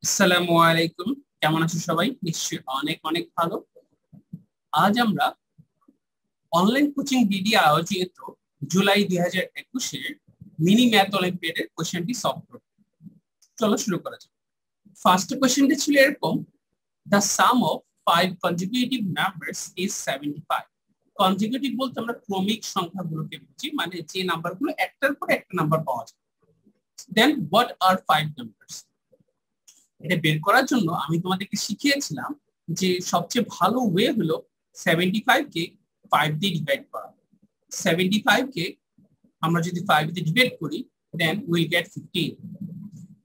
আসসালামু আলাইকুম। কেমন আছো সবাই? নিশ্চয়ই অনেক অনেক ভালো। আজ আমরা অনলাইন কোচিং ডিডি আয়োজিত জুলাই 2021-এর মিনি ম্যাথ অলিম্পিয়াডের কোশ্চেনটি সলভ করব। চলো শুরু করা যাক। ফার্স্ট কোশ্চেনটি ছিল এরকম: the some of 5 consecutive numbers is 75। Consecutive বলতে আমরা ক্রমিক সংখ্যাগুলোকে বুঝি, মানে যে নাম্বারগুলো একটার পর একটা নাম্বার পাওয়া যায়। দেন হোয়াট আর 5 নাম্বারস? এটা বের করার জন্য আমি তোমাদেরকে শিখিয়েছিলাম যে সবচেয়ে ভালো ওয়ে হলো 75 কে 5 দিয়ে ডিভাইড করা। 75 কে আমরা যদি 5 দিয়ে ডিভাইড করি দেন উইল গেট 15।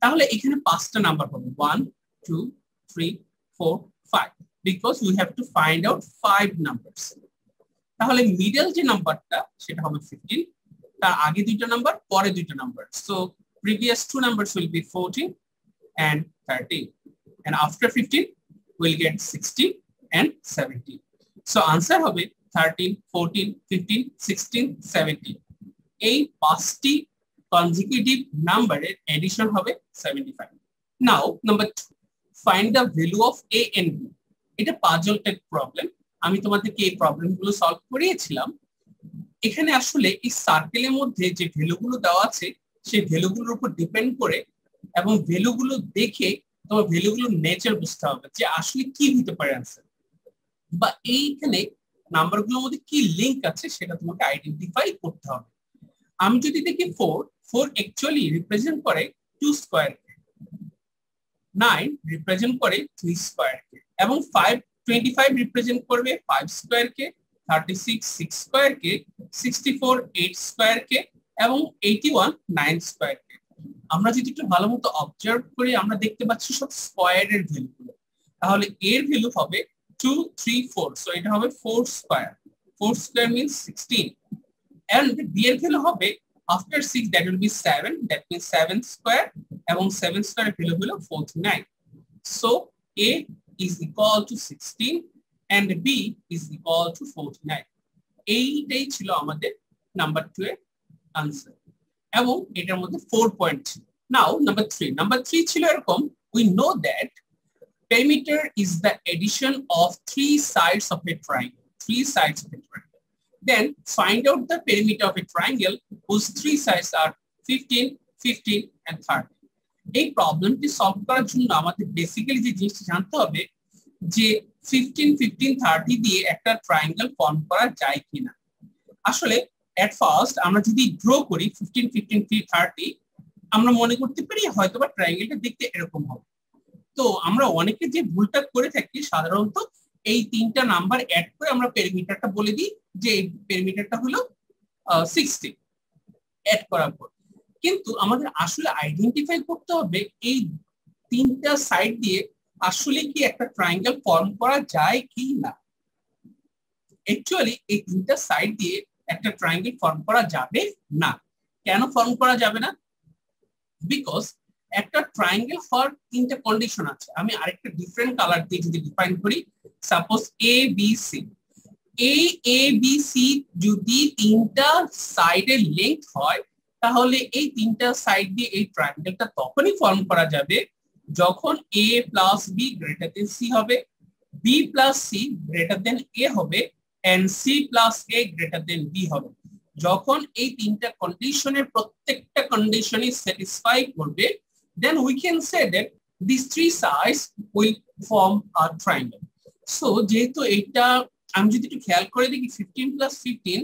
তাহলে এখানে পাঁচটা নাম্বার হবে 1 2 3 4 5, because we have to find out 5 numbers. তাহলে মিডল যে নাম্বারটা সেটা হবে 15, তার আগে দুইটা নাম্বার পরে দুইটা number. So previous two numbers will be 14 and 13, and after 15 we'll get 16 and 17. So answer হবে 13 14 15 16 17। এই পাঁচটি কনজিকিউটিভ নাম্বারের এডিশন হবে 75। Now number 2, find the value of a and b। এটা পাজল টাইপ প্রবলেম, আমি তোমাদেরকে এই প্রবলেমগুলো সলভ করিয়েছিলাম। এখানে আসলে এই সার্কেলের মধ্যে যে ভ্যালুগুলো দেওয়া আছে সেই ভ্যালুগুলোর উপর ডিপেন্ড করে এবং ভ্যালুগুলো দেখে তোমার ভ্যালুগুলোর নেচার বুঝতে হবে যে আসলে কি হতে পারে आंसर, বা এইখানে নাম্বারগুলোর মধ্যে কি লিংক আছে সেটা তোমাকে আইডেন্টিফাই করতে হবে। আমি যদি দেখি 4 অ্যাকচুয়ালি রিপ্রেজেন্ট করে 2 স্কয়ার কে, 9 রিপ্রেজেন্ট করে 3 স্কয়ার কে, এবং 25 রিপ্রেজেন্ট করবে 5 স্কয়ার কে, 36 6 স্কয়ার কে, 64 8 স্কয়ার কে, এবং 81 9 স্কয়ার কে। আমরা যদি একটু ভালো মতো অবজার্ভ করি আমরা দেখতে পাচ্ছি সব স্কয়ারের ভ্যালুগুলো। তাহলে এর ভ্যালু হবে 2 3 4, সো এটা হবে 4 square. 4 square means 16, and B এর ভ্যালু হবে after 6 that will be 7, that means 7 square, এবং 7 স্কয়ারের ভ্যালু হলো 49। So a is equal to 16 and b is equal to 49। এইটাই ছিল আমাদের নাম্বার 2 এর आंसर, এবং এটার মধ্যে 4 পয়েন্ট ছিল। নাও নাম্বার 3 ছিল এরকম: we know that perimeter is the addition of 3 sides of a triangle, 3 sides of a triangle. Then find out the perimeter of a triangle whose 3 sides are 15 15 and 30। এই প্রবলেমটি solve করার জন্য আমাদের basically যে জিনিসটা জানতে হবে যে 15 15 30 দিয়ে একটা ট্রায়াঙ্গেল ফর্ম করা যায় কিনা। আসলে at first আমরা যদি ড্র করি 15 15 30, আমরা মনে করতে পারি হয়তোবা ট্রায়াঙ্গেলটা দেখতে এরকম হবে। তো আমরা অনেকে যে ভুলটা করে থাকি সাধারণত এই তিনটা নাম্বার অ্যাড করে আমরা পেরিমিটারটা বলে দিই যে এই পেরিমিটারটা হলো 60 অ্যাড করার পর। কিন্তু আমাদের আসলে আইডেন্টিফাই করতে হবে এই তিনটা সাইড দিয়ে আসলে কি একটা ট্রায়াঙ্গেল ফর্ম করা যায় কি না। অ্যাকচুয়ালি এই তিনটা সাইড দিয়ে একটা ট্রায়াঙ্গেল ফর্ম করা যাবে না। কেন ফর্ম করা যাবে না? বিকজ একটা ট্রায়াঙ্গেল হওয়ার তিনটা কন্ডিশন আছে। আমি আরেকটা ডিফারেন্ট কালার দিয়ে যদি ডিফাইন করি, সাপোজ এ বি সি, এ বি সি যদি তিনটা সাইডের লেংথ হয় তাহলে এই তিনটা সাইড দিয়ে এই ট্রায়াঙ্গেলটা তখনই ফর্ম করা যাবে যখন a plus B greater than C হবে, B plus C greater than A হবে, and c plus a greater than b হবে। যখন এই তিনটা কন্ডিশনের প্রত্যেকটা কন্ডিশনই স্যাটিসফাই করবে then we can say that these three sides will form a triangle। So যেহেতু এটা আমি যদি একটু খেয়াল করে দেখি 15 plus 15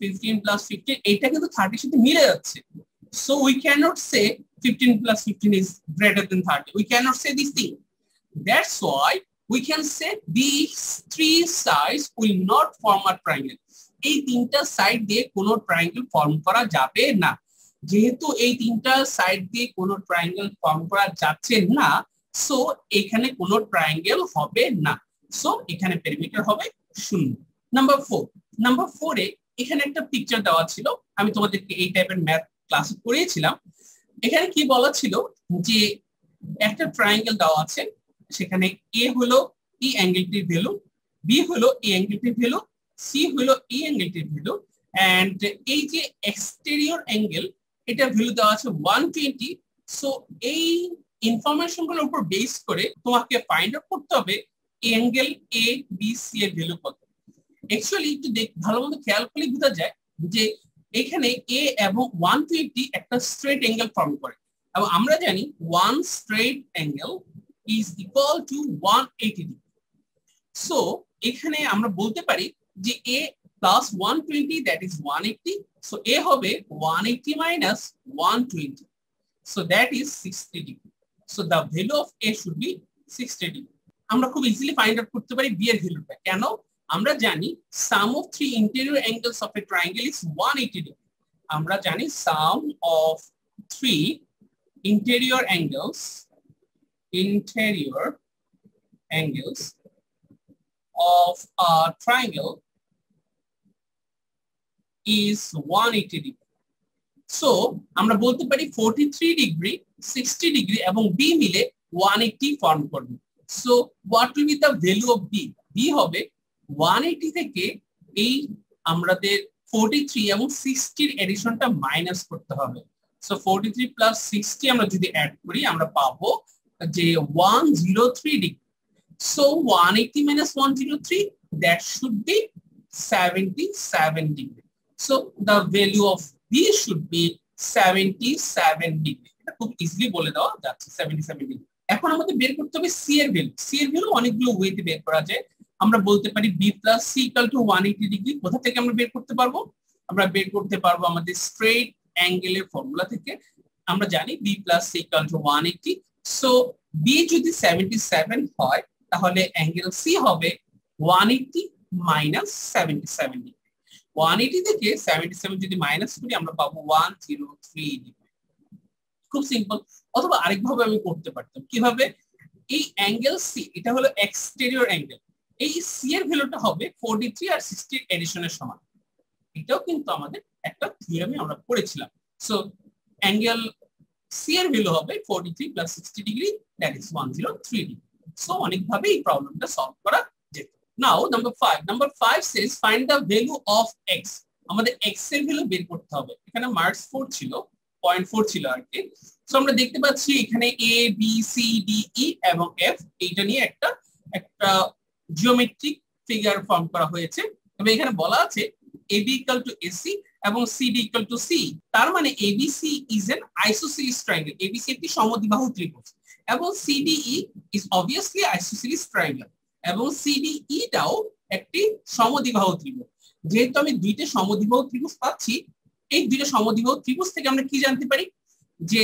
15 plus 15 এটা কিন্তু 30 এর সাথে মিলে যাচ্ছে। So we cannot say 15 plus 15 is greater than 30, we cannot say this thing। That's why we can say these three sides will not form a triangle। এই তিনটা সাইড দিয়ে কোনো ট্রায়াঙ্গেল ফর্ম করা যাবে না। যেহেতু এই তিনটা সাইড দিয়ে কোনো ট্রায়াঙ্গেল ফর্ম করা যাচ্ছে না, সো এখানে কোনো ট্রায়াঙ্গেল হবে না। সো এখানে পেরিমিটার হবে 0। নাম্বার 4 এ এখানে একটা পিকচার দেওয়া ছিল, আমি তোমাদেরকে এই টাইপের ম্যাথ ক্লাসে পড়িয়েছিলাম। এখানে কি বলা ছিল যে একটা ট্রায়াঙ্গেল দেওয়া আছে, সেখানে a হলো এই অ্যাঙ্গেলটির ভ্যালু, b হলো এই অ্যাঙ্গেলটির ভ্যালু, c হলো এই অ্যাঙ্গেলটির ভ্যালু, এন্ড এই যে এক্সটেরিয়র অ্যাঙ্গেল এটার ভ্যালু দেওয়া আছে 120। সো এই ইনফরমেশন গুলোর উপর বেস করে তোমাকে ফাইন্ড আউট করতে হবে অ্যাঙ্গেল এ বি সি এর ভ্যালু কত। অ্যাকচুয়ালি একটু ভালো মতো খেয়াল করলে বোঝা যায় যে এখানে এ এবং 120 একটা স্ট্রেট অ্যাঙ্গেল ফর্ম করে, এবং আমরা জানি one straight angle is equal to 180 degree. So এখানে আমরা বলতে পারি যে a plus 120 that is 180, so a হবে 180 minus 120, so that is 60 degree. So the value of a should be 60 degree. আমরা খুব ইজিলি ফাইন্ড আউট করতে পারি b এর ভ্যালুটা। কেন? আমরা জানি sum of three interior angles of a triangle is 180 degree. আমরা জানি sum of three interior angles of a triangle is 180 degree. So আমরা বলতে পারি 43 ডিগ্রি, 60 ডিগ্রি এবং b মিলে 180 ফর্ম করবে। So what will be the value of b? b হবে 180 থেকে এই আমাদের 43 এবং 60 এর এডিশনটা মাইনাস করতে হবে। So 43 plus 60 আমরা যদি অ্যাড করি আমরা পাবো যে 103 degree. So 180 minus 103, that should be 77 degree. So the value of b should be 77 degree. এটা খুব ইজিলি বলে দেওয়া যাচ্ছে 77 ডিগ্রি। এখন আমাদের বের করতে হবে c এর ভ্যালু। c এর ভ্যালু অনেকগুলো ওয়েতে বের করা যায়। আমরা বলতে পারি b plus c equal to 180 degree. কোথা থেকে আমরা বের করতে পারবো? আমরা বের করতে পারবো আমাদের স্ট্রেট অ্যাঙ্গেলের ফর্মুলা থেকে। আমরা জানি b plus c equal to 180, so b যদি 77 হয় তাহলে অ্যাঙ্গেল c হবে 180 minus 77 ডিগ্রি। 180 থেকে 77 যদি মাইনাস করি আমরা পাবো 103 ডিগ্রি। খুব সিম্পল। অথবা আরেকভাবে আমি করতে পারতাম। কিভাবে? এই অ্যাঙ্গেল c এটা হলো এক্সটেরিয়র অ্যাঙ্গেল, এই c এর ভ্যালুটা হবে 43 আর 60 এর এডিশনের সমান। এটাও কিন্তু আমাদের একটা থিওরেমে আমরা পড়েছিলাম। সো অ্যাঙ্গেল c এর ভ্যালু হবে 43 plus 60 degree, that is 103 degree. So অনেকভাবে এই প্রবলেমটা সলভ করা যেত। নাও number 5 says find the value of x. আমাদের x এর ভ্যালু বের করতে হবে। এখানে মার্কস 4 ছিল, 0.4 ছিল আর কি। সো আমরা দেখতে পাচ্ছি এখানে a b c d e এবং f এইটা নিয়ে একটা জিওমেট্রিক ফিগার ফর্ম করা হয়েছে, এবং এখানে বলা আছে ab equal to ac এবং cd equal to c। তার মানে abc is an isosceles triangle. abc একটি সমদ্বিবাহু ত্রিভুজ এবং cde is obviously isosceles triangle এবং cde টাও একটি সমদ্বিবাহু ত্রিভুজ। যেহেতু আমি দুইটা সমদ্বিবাহু ত্রিভুজ পাচ্ছি, এই দুইটা সমদ্বিবাহু ত্রিভুজ থেকে আমরা কি জানতে পারি? যে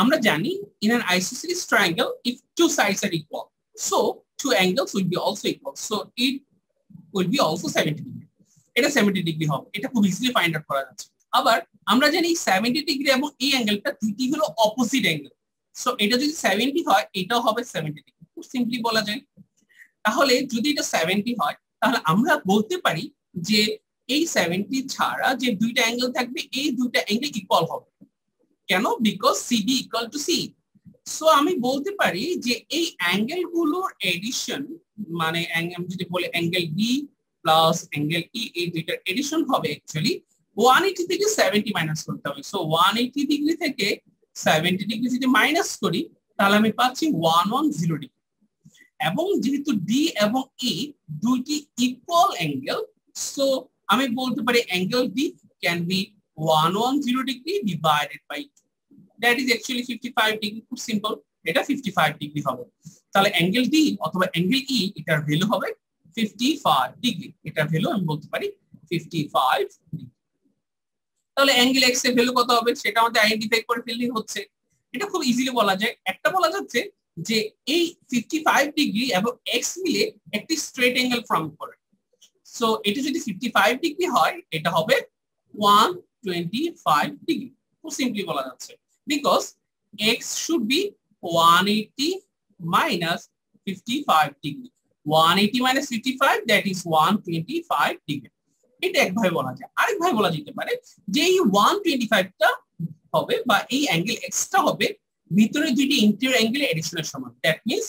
আমরা জানি in an isosceles triangle if two sides are equal, so two angles will be also equal, so it will be also 70 degree. এটা 70 ডিগ্রি হবে। এটা খুব ইজিলি ফাইন্ড আউট করা যাচ্ছে। আবার আমরা জানি 70 ডিগ্রি এবং এই অ্যাঙ্গেলটা দুইটি হলো অপোজিট অ্যাঙ্গেল, সো এটা যদি 70 হয় এটাও হবে 70 ডিগ্রি। খুব সিম্পলি বলা যায়। তাহলে যদি এটা 70 হয় তাহলে আমরা বলতে পারি যে এই 70 ছাড়া যে দুইটা অ্যাঙ্গেল থাকবে এই দুইটা অ্যাঙ্গেল ইকুয়াল হবে। কেন? Because CD equal to C। So আমি বলতে পারি যে এই অ্যাঙ্গেল গুলোর এডিশন, মানে আমি যদি বলি angle B plus angle E, এই দুইটার এডিশন হবে অ্যাকচুয়ালি 180 থেকে 70 মাইনাস করতে হবে। সো 180 ডিগ্রি থেকে 70 ডিগ্রি যদি মাইনাস করি তাহলে আমি পাচ্ছি 110 ডিগ্রি। এবং যেহেতু D এবং E দুইটি ইকুয়াল অ্যাঙ্গেল, সো আমি বলতে পারি angle D can be 110 degree divided by 2. That is actually 55 degree. খুব সিম্পল, এটা 55 ডিগ্রি হবে। তাহলে অ্যাঙ্গেল D অথবা অ্যাঙ্গেল E এটার ভ্যালু হবে 55 ডিগ্রি। এটার ভ্যালু আমি বলতে পারি 55 ডিগ্রি। তাহলে অ্যাঙ্গেল x এর ভ্যালু কত হবে সেটা আমাদের আইডেন্টিফাই করে ফেললেই হচ্ছে। এটা খুব ইজিলি বলা যায়। একটা বলা যাচ্ছে যে এই 55 ডিগ্রি এবং x মিলে একটি স্ট্রেট অ্যাঙ্গেল ফর্ম করে। সো এটা যদি 55 ডিগ্রি হয় এটা হবে 125 ডিগ্রি। খুব সিম্পলি বলা যাচ্ছে, because x should be 180 minus 55 degree. 180 minus 55, that is 125 degree. এটা একভাবে বলা যায়। আরেকভাবে বলা যেতে পারে যে এই 125 টা হবে বা এই অ্যাঙ্গেল x টা হবে ভিতরে দুইটি ইন্টেরিয়র অ্যাঙ্গেলের এডিশনের সমান। That means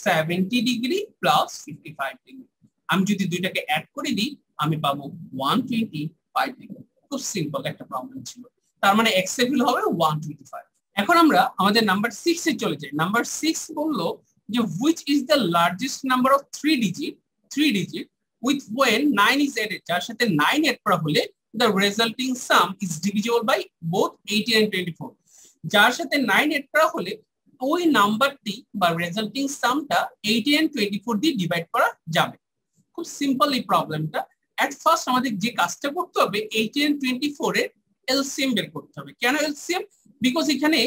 70 degree plus 55 degree. আমি যদি দুইটাকে অ্যাড করে দিই আমি পাবো 125 ডিগ্রি। খুব সিম্পল একটা প্রবলেম ছিল। তার মানে x এর ভ্যালু হবে 125। এখন আমরা আমাদের নাম্বার 6 এ চলে যাই। নাম্বার 6 বললো যে which is the largest number of 3 digit with when 9 is added, যার সাথে 9 এড করা হলে the resulting sum is divisible by both 18 and 24, যার সাথে 9 এড করা হলে ওই নাম্বারটি বা রেজাল্টিং সামটা 18 and 24 দিয়ে ডিভাইড করা যাবে। খুব সিম্পল এই প্রবলেমটা। এট ফার্স্ট আমাদের যে কাজটা করতে হবে 18 and 24 এর এলসিএম বের করতে হবে। কেন এলসিএম? বিকজ এখানে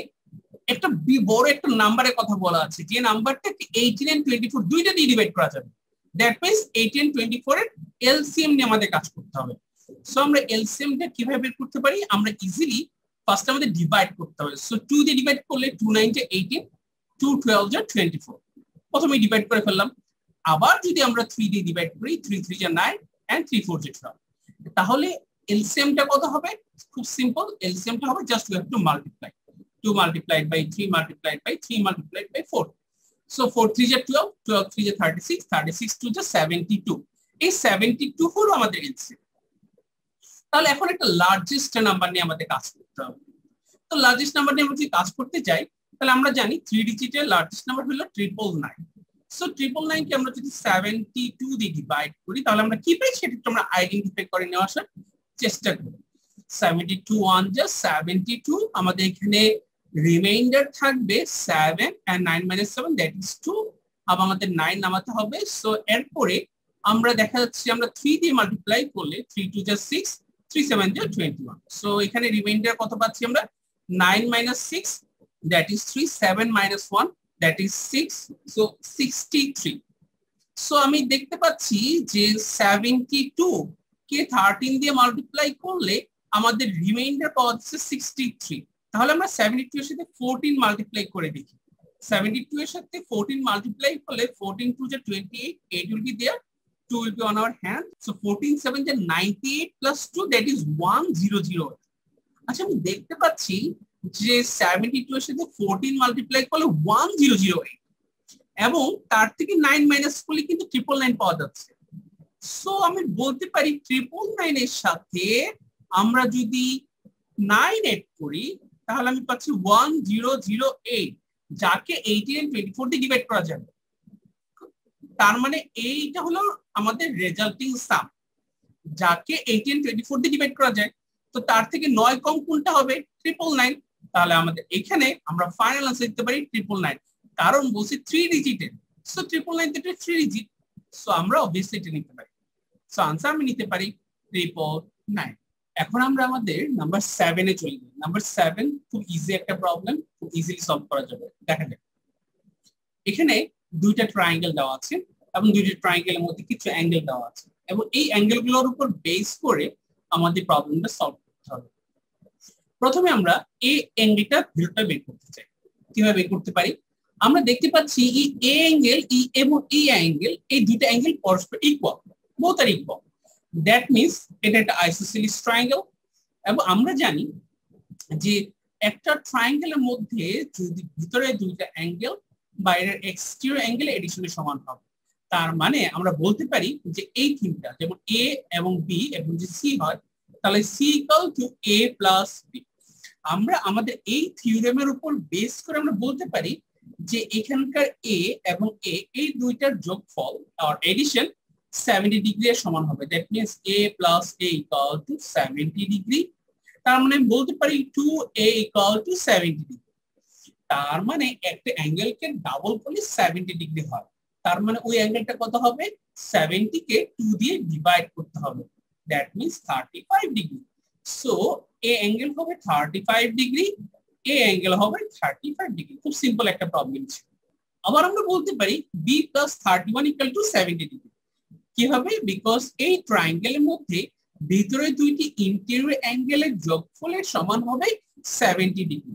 একটা বড় একটা নাম্বারের কথা বলা আছে, যে নাম্বারটাকে 18 and 24 দুইটা দিয়ে ডিভাইড করা যাবে। দ্যাট মিন্স 18 and 24 এর এলসিএম নিয়ে আমাদের কাজ করতে হবে। সো আমরা এলসিএমটা কিভাবে বের করতে পারি? আমরা ইজিলি ফার্স্ট আমাদের ডিভাইড করতে হবে। সো 2 দিয়ে ডিভাইড করলে 2 9 = 18, 2 12 = 24, প্রথমে ডিভাইড করে ফেললাম। আবার যদি আমরা 3 দিয়ে ডিভাইড করি, 3 3 = 9 and 3 4 = 12, তাহলে এলসিএমটা কত হবে? খুব সিম্পল, এলসিএমটা হবে just we have to multiply 2 multiplied by 3 multiplied by 3 multiplied by 4. So 4 3 = 12, 12 3 = 36, 36 2 = 72. এই 72 হলো আমাদের এলসিএম। তাহলে এখন একটা লার্জেস্ট নাম্বার নিয়ে আমাদের কাজ করতে হবে। তো লার্জেস্ট নাম্বার নিয়ে আমরা যদি কাজ করতে যাই, তাহলে আমরা জানি 3 ডিজিটের লার্জেস্ট নাম্বার হলো 999। সো 999 কে আমরা যদি 72 দিয়ে ডিভাইড করি, তাহলে আমরা কি পাই সেটা একটু আমরা আইডেন্টিফাই করে নেওয়ার চেষ্টা করি। 72 1 = 72, আমাদের এখানে রিমাইন্ডার থাকবে 7 and 9 - 7 that is 2, আবার আমাদের 9 নামাতে হবে। সো এরপরে আমরা দেখা যাচ্ছে আমরা 3 দিয়ে মাল্টিপ্লাই করলে 3 2 = 6, 3 7 = 21। সো এখানে রিমাইন্ডার কত পাচ্ছি আমরা? 9 - 6 that is 3, 7 - 1 that is 6, so 63। So আমি দেখতে পাচ্ছি যে 72 কে 13 দিয়ে মাল্টিপ্লাই করলে আমাদের রিমাইন্ডার পাওয়া যাচ্ছে 63। তাহলে আমরা 72 এর সাথে 14 মাল্টিপ্লাই করে দেখি। 72 এর সাথে 14 মাল্টিপ্লাই করলে 14 2 = 28, 8 will be there, 2 will be on our hand. So 14 7 = 98 plus 2 that is 100। আচ্ছা, আমি দেখতে পাচ্ছি যে 72 এর সাথে 14 মাল্টিপ্লাই করলে 1008 এবং তার থেকে 9 মাইনাস করলে কিন্তু 999 পাওয়া যাচ্ছে। সো আমি বলতে পারি 999 এর সাথে আমরা যদি 9 এড করি, তাহলে আমি পাচ্ছি 1008, যাকে 18 and 24 দিয়ে ডিভাইড করা যাবে। তার মানে এইটা হলো আমাদের রেজাল্টিং সাম, যাকে 18 and 24 দিয়ে ডিভাইড করা যায়। তো তার থেকে 9 কম কোনটা হবে? 999। তাহলে আমাদের এখানে আমরা ফাইনাল আনসার দিতে পারি 999, কারণ বলছি 3 ডিজিটের। সো 999 তে 3 ডিজিট, সো আমরা অবভিয়াসলি এটা নিতে পারি। সো আনসার আমি নিতে পারি 999। এখন আমরা আমাদের নাম্বার 7 এ চলে যাই। নাম্বার 7 খুব ইজি একটা প্রবলেম, খুব ইজিলি সলভ করা যাবে। দেখা যাক, এখানে দুইটা ট্রায়াঙ্গেল দেওয়া আছে এবং দুইটা ট্রায়াঙ্গেলের মধ্যে কিছু অ্যাঙ্গেল দেওয়া আছে, এবং এই অ্যাঙ্গেলগুলোর উপর বেস করে আমাদের প্রবলেমটা সলভ করতে হবে। প্রথমে আমরা এই অ্যাঙ্গেলটা ভ্যালুটা বের করতে চাই। কিভাবে বের করতে পারি? আমরা দেখতে পাচ্ছি এই এ অ্যাঙ্গেল এবং এই অ্যাঙ্গেল, এই দুইটা অ্যাঙ্গেল পরস্পর equal, both are equal. That means এটা একটা আইসোসেলিস ট্রায়াঙ্গেল। এবং আমরা জানি যে একটা ট্রায়াঙ্গেলের মধ্যে যদি ভিতরে দুইটা অ্যাঙ্গেল বাইরের এক্সটেরিয়র অ্যাঙ্গেল এডিশনের সমান হবে, তার মানে আমরা বলতে পারি যে এই তিনটা, যেমন এ এবং বি এবং যে সি হয়, তাহলে C equal to A plus B. আমরা আমাদের এই থিওরেমের উপর বেস করে আমরা বলতে পারি যে এখানকার এ এবং এ এই দুইটার যোগফল আর এডিশন 70 ডিগ্রি এর সমান হবে। That means a plus a equal to 70 degree. তার মানে বলতে পারি 2a equal to 70 ডিগ্রি। তার মানে একটা অ্যাঙ্গেলকে ডাবল করলে 70 ডিগ্রি হয়। তার মানে ওই অ্যাঙ্গেলটা কত হবে? 70 কে 2 দিয়ে ডিভাইড করতে হবে। That means 35 degree. So A angle হবে 35 ডিগ্রি, এ অ্যাঙ্গেল হবে 35 ডিগ্রি। খুব সিম্পল একটা প্রবলেম ছিল। আবার আমরা বলতে পারি b plus 31 equal to 70 degree. কিভাবে? বিকজ এই ট্রায়াঙ্গেলের মধ্যে ভিতরে দুইটি ইন্টেরিয়র অ্যাঙ্গেলের যোগফলের সমান হবে 70 degree.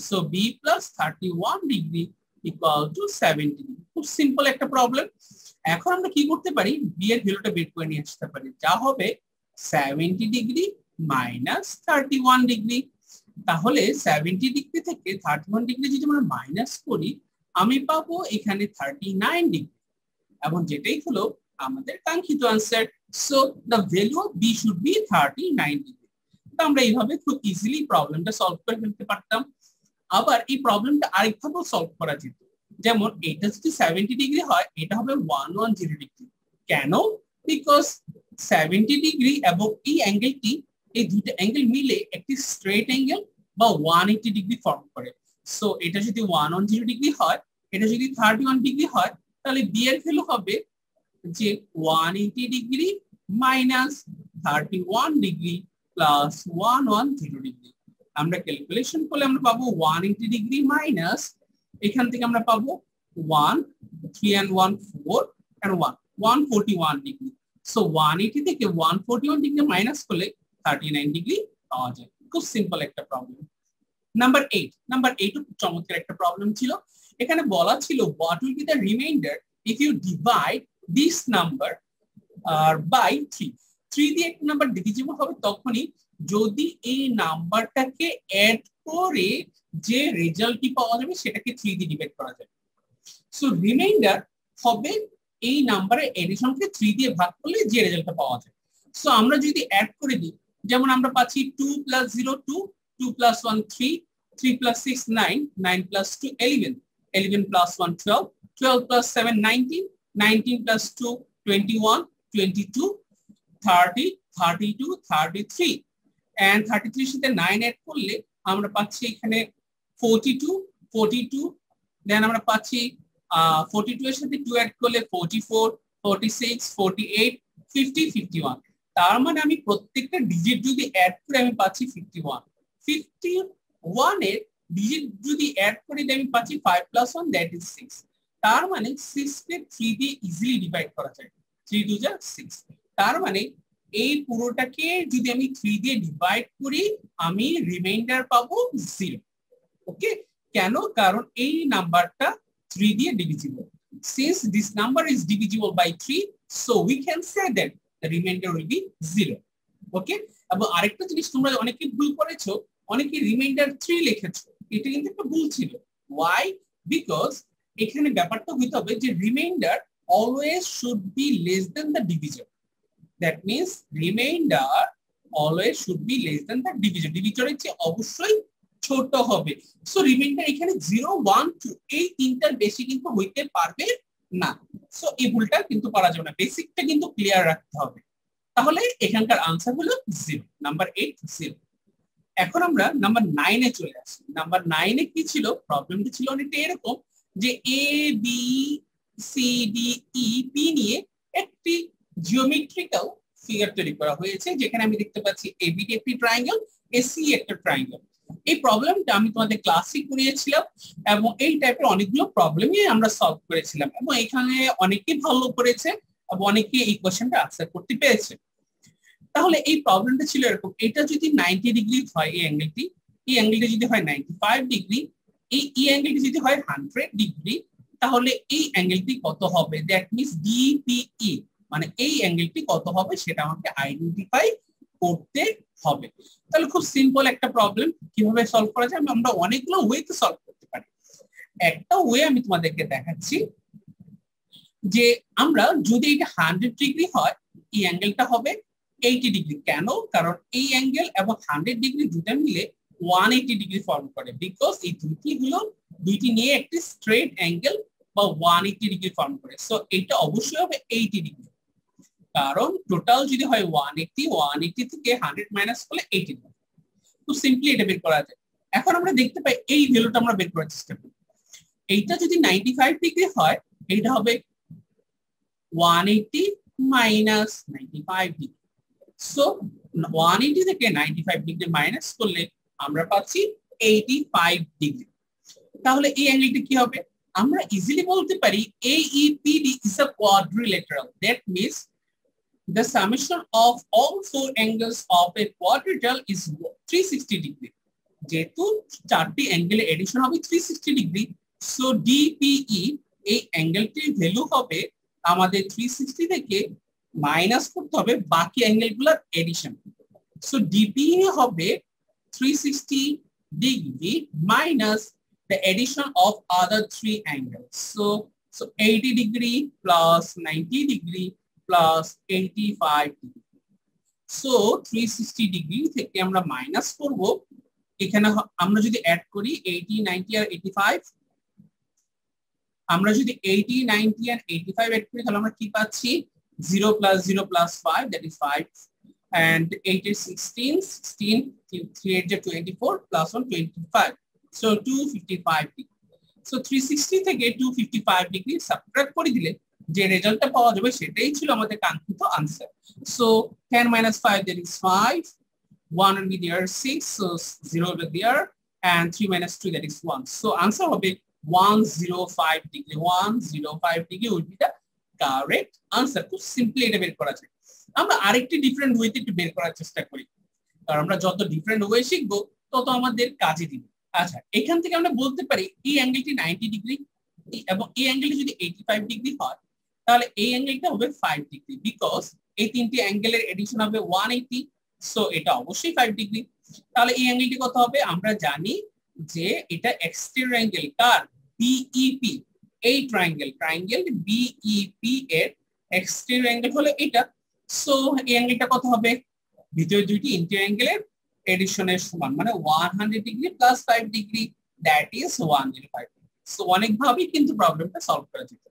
So b plus 31 degree equal to 70 degree. খুব সিম্পল একটা প্রবলেম। এখন আমরা কি করতে পারি? b এর ভ্যালুটা বের করে নিয়ে আসতে পারি, যা হবে 70 ডিগ্রি মাইনাস 31 ডিগ্রি। তাহলে 70 ডিগ্রি থেকে 31 ডিগ্রি যদি আমরা মাইনাস করি, আমি পাবো এখানে 39 ডিগ্রি, এবং যেটাই হলো আমাদের কাঙ্ক্ষিত answer. So the value of B should be 39 degree. তো আমরা এইভাবে খুব ইজিলি প্রবলেমটা সলভ করে ফেলতে পারতাম। আবার এই প্রবলেমটা আরেকভাবে সলভ করা যেত, যেমন এটা যদি 70 ডিগ্রি হয় এটা হবে 110 ডিগ্রি। কেন? বিকজ 70 ডিগ্রি এবং এই অ্যাঙ্গেলটি, এই দুটো অ্যাঙ্গেল মিলে একটি স্ট্রেট অ্যাঙ্গেল বা 180 ডিগ্রি ফর্ম করে। সো এটা যদি 110 ডিগ্রি হয়, এটা যদি 31 ডিগ্রি হয়, তাহলে বি এর ভ্যালু হবে যে 180 degree minus 31 degree plus 110 degree. আমরা ক্যালকুলেশন করলে আমরা পাবো 180 ডিগ্রি মাইনাস, এখান থেকে আমরা পাবো 1 3 and 1 4 and 1 141 ডিগ্রি। সো 180 থেকে 141 ডিগ্রি মাইনাস করলে 39 ডিগ্রি পাওয়া যায়। খুব সিম্পল একটা প্রবলেম। নাম্বার 8 চমৎকার একটা প্রবলেম ছিল। এখানে বলা ছিল what will be the remainder if you divide this number by 3 দিয়ে একটা নাম্বার ডিভিজিবল হবে তখনই যদি এই নাম্বারটাকে অ্যাড করে যে রেজাল্টটি পাওয়া যাবে সেটাকে 3 দিয়ে ডিভাইড করা যাবে। সো রিমাইন্ডার হবে এই নাম্বারের এডিশনকে 3 দিয়ে ভাগ করলে যে রেজাল্টটা পাওয়া যায়। সো আমরা যদি অ্যাড করে দিই, যেমন আমরা পাচ্ছি 2 + 0 2, 2 + 1 3, 3 + 6 9, 9 + 2 11, 11 + 1 12, 12 + 7 19, 19 + 2 21, 22, 30, 32, 33 and 33 সাথে 9 অ্যাড করলে আমরা পাচ্ছি এখানে 42, 42, দেন আমরা পাচ্ছি 42 এর সাথে 2 অ্যাড করলে 44, 46, 48, 50, 51। তার মানে আমি প্রত্যেকটা ডিজিট যদি অ্যাড করে আমি পাচ্ছি 51। 51 এর ডিজিট যদি অ্যাড করে আমি পাচ্ছি 5 + 1 দ্যাট ইজ 6। তার মানে 6 কে 3 দিয়ে ইজিলি ডিভাইড করা যায়। 3 2 যা 6। তার মানে এই পুরোটাকে যদি আমি 3 দিয়ে ডিভাইড করি আমি রিমাইন্ডার পাবো 0। ওকে, কেন? কারণ এই নাম্বারটা 3 দিয়ে divisible. Since this number is divisible by 3, so we can say that the remainder will be 0. ওকে, এবং আরেকটা জিনিস তোমরা অনেকে ভুল করেছো, অনেকে রিমাইন্ডার 3 লিখেছো, এটা কিন্তু একটা ভুল ছিল। Why? Because এখানে ব্যাপারটা হইতে হবে যে reminder always should be less than the divisor. That means remainder always should be less than the divisor. Divisor এর চেয়ে অবশ্যই ছোট হবে। সো রিমাইন্ডার এখানে 0 1 2 এই তিনটার বেশি কিন্তু হইতে পারবে না। সো এই ভুলটা কিন্তু করা যাবে না, বেসিকটা কিন্তু ক্লিয়ার রাখতে হবে। তাহলে এখানকার আনসার হলো 0, নাম্বার 8 0। এখন আমরা নাম্বার 9 এ চলে আসি। নাম্বার 9 এ কি ছিল? প্রবলেমটা ছিল অনেকটা এরকম যে A B C D E P নিয়ে একটি জিওমেট্রিক্যাল ফিগার তৈরি করা হয়েছে, যেখানে আমি দেখতে পাচ্ছি এবিডি একটি ট্রায়াঙ্গেল, এসি একটা ট্রায়াঙ্গেল। এই প্রবলেমটা আমি তোমাদের ক্লাসে করিয়েছিলাম এবং এই টাইপের অনেকগুলো প্রবলেমই আমরা সলভ করেছিলাম এবং এখানে অনেকেই ভালো করেছে এবং অনেকে এই কোশ্চেনটা আনসার করতে পেরেছে। তাহলে এই প্রবলেমটা ছিল এরকম, এটা যদি 90 ডিগ্রি হয় এই অ্যাঙ্গেলটি, এই অ্যাঙ্গেলটা যদি হয় 95 ডিগ্রি, এই অ্যাঙ্গেলটি যদি হয় 100 ডিগ্রি, তাহলে এই অ্যাঙ্গেলটি কত হবে? দ্যাট মিন্স ডিপিই, মানে এই অ্যাঙ্গেলটি কত হবে সেটা আমাকে আইডেন্টিফাই করতে হবে। তাহলে খুব সিম্পল একটা প্রবলেম, কিভাবে সলভ করা যায়? আমরা অনেকগুলো ওয়েতে সলভ করতে পারি। একটা ওয়ে আমি তোমাদেরকে দেখাচ্ছি যে আমরা যদি এটা 100 ডিগ্রি হয় এই অ্যাঙ্গেলটা হবে 80 ডিগ্রি। কেন? কারণ এই অ্যাঙ্গেল এবং 100 ডিগ্রি দুটো মিলে 180 ডিগ্রি ফর্ম করে, বিকজ এই দুইটি নিয়ে একটি স্ট্রেট অ্যাঙ্গেল বা 180 ডিগ্রি ফর্ম করে। সো এটা অবশ্যই হবে 80 ডিগ্রি, কারণ টোটাল যদি হয় 180 থেকে 100 মাইনাস করলে 80 ডিগ্রি। খুব সিম্পলি এটা বের করা যায়। এখন আমরা দেখতে পাই এই ভ্যালুটা আমরা বের করার চেষ্টা করি। এইটা যদি 95 ডিগ্রি হয় এইটা হবে 180 মাইনাস 95 ডিগ্রি। সো 180 থেকে 95 ডিগ্রি মাইনাস করলে আমরা পাচ্ছি 85 ডিগ্রি। তাহলে এই অ্যাঙ্গেলটা কি হবে? আমরা ইজিলি বলতে পারি AEPD is a quadrilateral. That means the summation of all four angles of a quadrilateral is 360 degree. যেহেতু চারটি অ্যাঙ্গেলের এডিশন হবে 360 ডিগ্রি, সো DPE এই অ্যাঙ্গেলটির ভ্যালু হবে আমাদের 360 থেকে মাইনাস করতে হবে বাকি অ্যাঙ্গেলগুলোর এডিশন। সো DPE হবে 360 degree minus the addition of other three angles. So 80 degree plus 90 degree plus 85 degree. So 360 degree থেকে আমরা মাইনাস করব এখানে আমরা যদি অ্যাড করি 80 90 আর 85, আমরা যদি 80 90 and 85 অ্যাড করি তাহলে আমরা কি পাচ্ছি 0 plus 0 plus 5 that is 5 and 8 is 16 16 3 8 is 24 plus 1 25 so 255 degree so 360 থেকে 255 degree সাবট্রাক্ট করে দিলে যে রেজাল্টটা পাওয়া যাবে সেটাই ছিল আমাদের কাঙ্ক্ষিত answer so 10 minus 5 that is 5 1 will be there 6 so 0 will be there and 3 minus 2 that is 1 so answer হবে 105 degree 105 degree would be the correct answer খুব সিম্পলি এটা বের করা যায় আমরা আরেকটি ডিফারেন্ট ওয়েতে একটু বের করার চেষ্টা করি কারণ আমরা যত ডিফারেন্ট ওয়ে শিখব তত আমাদের কাজে দিবে আচ্ছা এখান থেকে আমরা বলতে পারি এই অ্যাঙ্গেলটি 90 ডিগ্রি এবং এই অ্যাঙ্গেলটি যদি 85 ডিগ্রি হয় তাহলে এই অ্যাঙ্গেলটা হবে 5 ডিগ্রি বিকজ এই তিনটি অ্যাঙ্গেলের এডিশন হবে 180 সো এটা অবশ্যই 5 ডিগ্রি তাহলে এই অ্যাঙ্গেলটি কত হবে আমরা জানি যে এটা এক্সটেরিয়র অ্যাঙ্গেল কার BEP এই ট্রায়াঙ্গেল BEP এর এক্সটেরিয়র অ্যাঙ্গেল হলো এটা সো এই অ্যাঙ্গেলটা কত হবে ভিতরের দুইটি ইন্টেরিয়র অ্যাঙ্গেলের এডিশনের সমান মানে 100 degree plus 5 degree that is 105 so অনেকভাবেই কিন্তু প্রবলেমটা সলভ করা যেত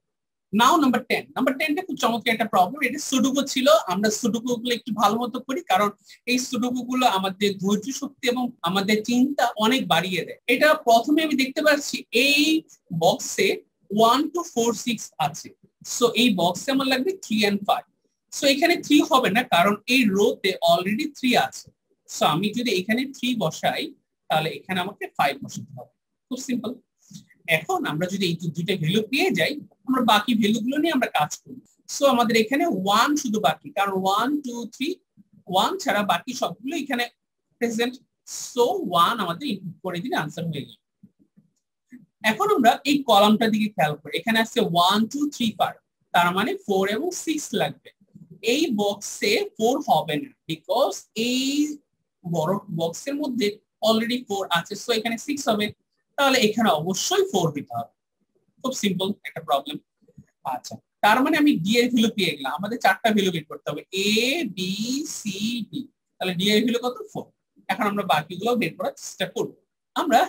নাও নাম্বার 10 টা খুব চমৎকার একটা প্রবলেম এটা সুডোকু ছিল আমরা সুডোকু গুলো একটু ভালোমতো করি কারণ এই সুডোকু গুলো আমাদের ধৈর্য শক্তি এবং আমাদের চিন্তা অনেক বাড়িয়ে দেয় এটা প্রথমে আমি দেখতে পাচ্ছি এই বক্সে 1 2 4 6 আছে সো এই বক্সে আমার লাগবে 3 and 5 সো এখানে 3 হবে না কারণ এই রোতে অলরেডি 3 আছে সো আমি যদি এখানে 3 বসাই তাহলে এখানে আমাকে 5 বসাতে হবে খুব সিম্পল এখন আমরা যদি এই দুইটা ভ্যালু পেয়ে যাই আমরা বাকি ভ্যালুগুলো নিয়ে আমরা কাজ করব সো আমাদের এখানে 1 শুধু বাকি কারণ 1 2 3 1 ছাড়া বাকি সবগুলো এখানে প্রেজেন্ট সো 1 আমাদের ইনপুট করে দিলে आंसर হয়ে গেল এখন আমরা এই কলামটার দিকে খেয়াল করি এখানে আছে 1 2 3 4 তার মানে 4 এবং 6 লাগবে এই বক্সে 4 হবে না বিকজ এই বড় বক্সের মধ্যে অলরেডি 4 আছে সো এখানে 6 হবে তাহলে এখানে অবশ্যই 4 দিতে হবে খুব সিম্পল একটা প্রবলেম আচ্ছা তার মানে আমি ডি এর ভ্যালু পেয়ে গেলাম আমাদের চারটা ভ্যালু বের করতে হবে এ বি সি ডি তাহলে ডি এর ভ্যালু কত 4 এখন আমরা বাকিগুলো বের করার চেষ্টা করব আমরা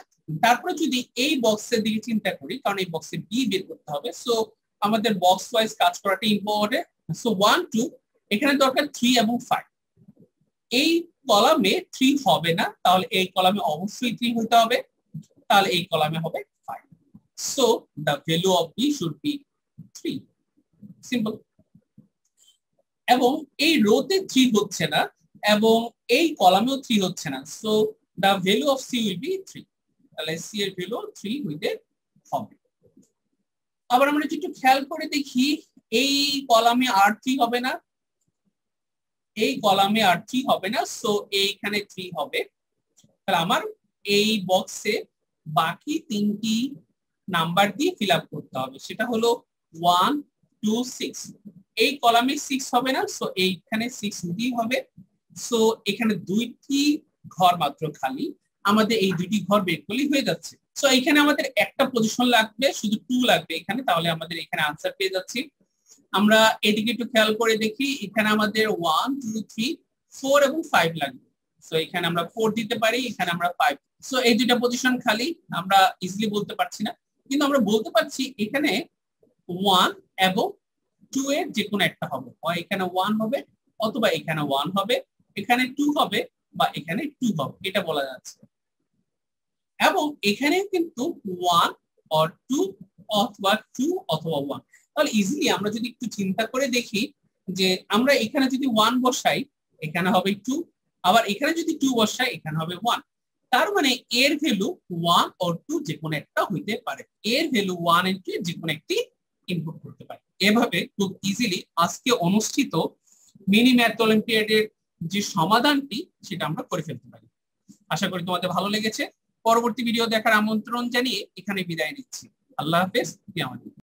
তারপরে যদি এই বক্সের দিকে চিন্তা করি কারণ এই বক্সে বি বের করতে হবে সো আমাদের বক্স ওয়াইজ কাজ করাটা ইম্পর্টেন্ট সো 1 2 এখানে দরকার 3 এবং 5 এই কলামে 3 হবে না তাহলে এই কলামে অবশ্যই 3 হতে হবে তাহলে এই কলামে হবে 5 so the value of b should be 3 simple এবং এই রোতে 3 হচ্ছে না এবং এই কলামেও 3 হচ্ছে না so the value of c will be 3 তাহলে c এর ভ্যালু 3 হইতে হবে আবার আমরা একটু খেয়াল করে দেখি এই কলামে আর 3 হবে না এই কলামে আর 3 হবে না সো এইখানে 3 হবে তাহলে আমার এই বক্সে বাকি তিনটি নাম্বার দিয়ে ফিল আপ করতে হবে সেটা হলো 1 2 6 এই কলামে 6 হবে না সো এইখানে 6 নিতেই হবে সো এখানে দুইটি ঘর মাত্র খালি আমাদের এই দুইটি ঘর বের করলেই হয়ে যাচ্ছে সো এখানে আমাদের একটা পজিশন লাগবে শুধু 2 লাগবে এখানে তাহলে আমাদের এখানে आंसर পেয়ে যাচ্ছি আমরা এদিকে একটু খেয়াল করে দেখি এখানে আমাদের 1 2 3 4 এবং 5 লাগবে সো এখানে আমরা 4 দিতে পারি এখানে আমরা 5 সো এই দুইটা পজিশন খালি আমরা ইজিলি বলতে পারছি না কিন্তু আমরা বলতে পারছি এখানে 1 এবং 2 এর যে কোনো একটা হবে হয় এখানে 1 হবে অথবা এখানে 1 হবে এখানে 2 হবে বা এখানে 2 হবে এটা বলা যাচ্ছে এবং এখানে কিন্তু 1 অর 2 অথবা 2 অথবা 1 তাহলে ইজিলি আমরা যদি একটু চিন্তা করে দেখি যে আমরা এখানে যদি 1 বসাই এখানে হবে 2 আবার এখানে যদি 2 বসাই এখানে হবে 1 তার মানে এর ভ্যালু 1 অর 2 যে কোনো একটা হইতে পারে এর ভ্যালু 1 এর যে কোনো একটি ইনপুট করতে পারে এভাবে খুব ইজিলি আজকে অনুষ্ঠিত মিনি ম্যাথ অলিম্পিয়াডের যে সমাধানটি সেটা আমরা করে ফেলতে পারি আশা করি তোমাদের ভালো লেগেছে পরবর্তী ভিডিও দেখার আমন্ত্রণ জানিয়ে এখানে বিদায় নিচ্ছি আল্লাহ হাফেজ।